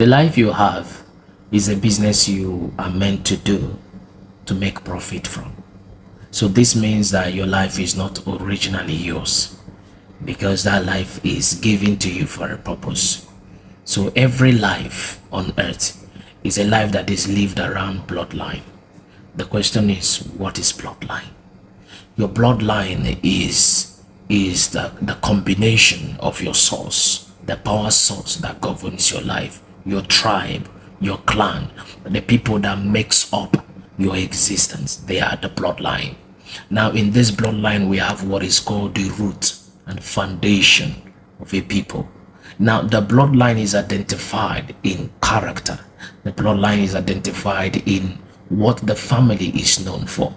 life you have is a business you are meant to do to make profit from. So this means that your life is not originally yours, because that life is given to you for a purpose. So every life on earth is a life that is lived around bloodline. The question is, what is bloodline? Your bloodline is the combination of your source, the power source that governs your life, your tribe, your clan, the people that makes up your existence. They are the bloodline. Now in this bloodline we have what is called the root and foundation of a people. Now the bloodline is identified in character. The bloodline is identified in what the family is known for.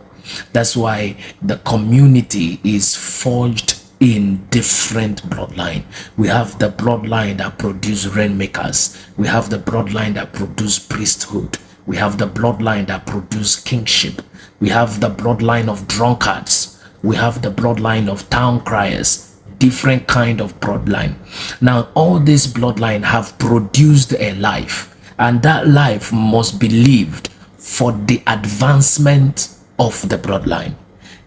That's why the community is forged in different bloodline. We have the bloodline that produce rainmakers. We have the bloodline that produce priesthood. We have the bloodline that produce kingship. We have the bloodline of drunkards. We have the bloodline of town criers. Different kind of bloodline. Now all these bloodline have produced a life, and that life must be lived for the advancement of the bloodline.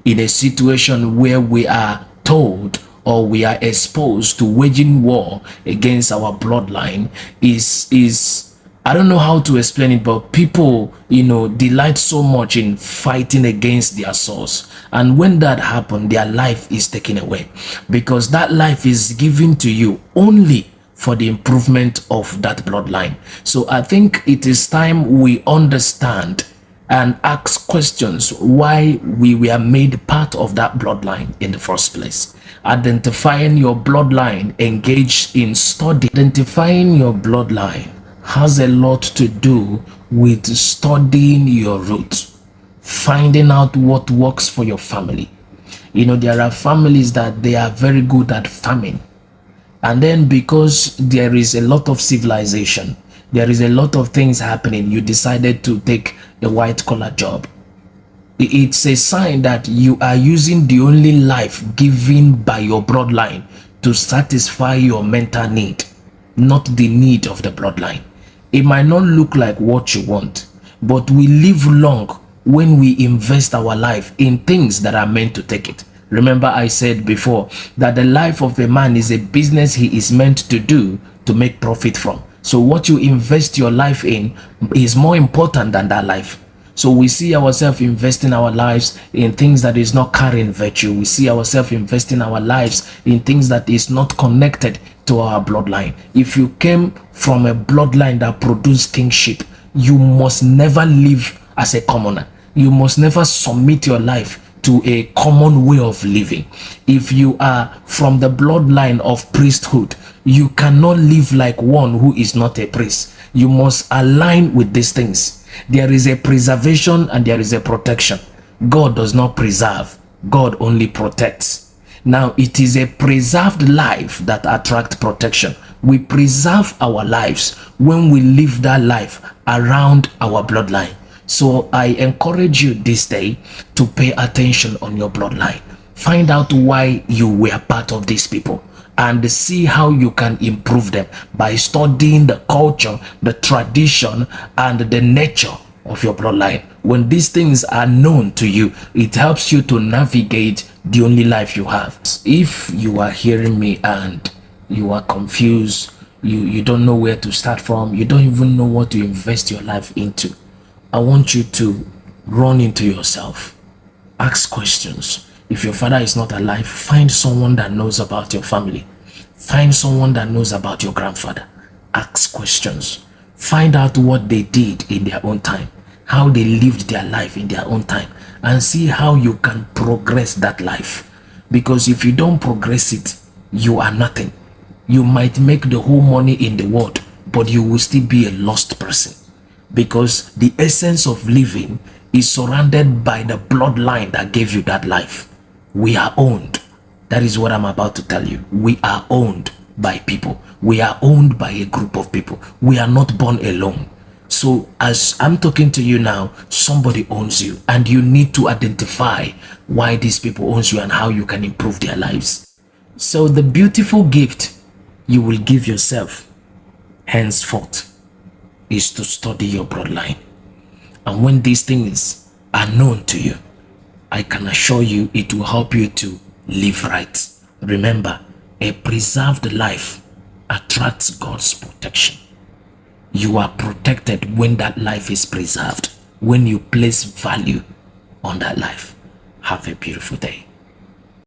In a situation where we are told or we are exposed to waging war against our bloodline is I don't know how to explain it, but people, delight so much in fighting against their source. And when that happens, their life is taken away, because that life is given to you only for the improvement of that bloodline. So I think it is time we understand and ask questions why we were made part of that bloodline in the first place. Identifying your bloodline, engage in study. Identifying your bloodline has a lot to do with studying your roots, finding out what works for your family. There are families that they are very good at farming, and then because there is a lot of civilization, there is a lot of things happening, you decided to take a white-collar job. It's a sign that you are using the only life given by your bloodline to satisfy your mental need, not the need of the bloodline. It might not look like what you want, but we live long when we invest our life in things that are meant to take it. Remember, I said before that the life of a man is a business he is meant to do to make profit from. So what you invest your life in is more important than that life. So we see ourselves investing our lives in things that is not carrying virtue. We see ourselves investing our lives in things that is not connected to our bloodline. If you came from a bloodline that produced kingship, you must never live as a commoner. You must never submit your life to a common way of living. If you are from the bloodline of priesthood, you cannot live like one who is not a priest. You must align with these things. There is a preservation and there is a protection. God does not preserve, God only protects. Now it is a preserved life that attracts protection. We preserve our lives when we live that life around our bloodline. So I encourage you this day to pay attention on your bloodline. Find out why you were part of these people and see how you can improve them by studying the culture, the tradition, and the nature of your bloodline. When these things are known to you, it helps you to navigate the only life you have. If you are hearing me and you are confused, you don't know where to start from, you don't even know what to invest your life into, I want you to run into yourself. Ask questions. If your father is not alive, find someone that knows about your family. Find someone that knows about your grandfather. Ask questions. Find out what they did in their own time, how they lived their life in their own time, and see how you can progress that life. Because if you don't progress it, you are nothing. You might make the whole money in the world, but you will still be a lost person. Because the essence of living is surrounded by the bloodline that gave you that life. We are owned. That is what I'm about to tell you. We are owned by people. We are owned by a group of people. We are not born alone. So as I'm talking to you now, somebody owns you, and you need to identify why these people owns you and how you can improve their lives. So the beautiful gift you will give yourself henceforth is to study your bloodline. And when these things are known to you, I can assure you it will help you to live right. Remember, a preserved life attracts God's protection. You are protected when that life is preserved, when you place value on that life. Have a beautiful day.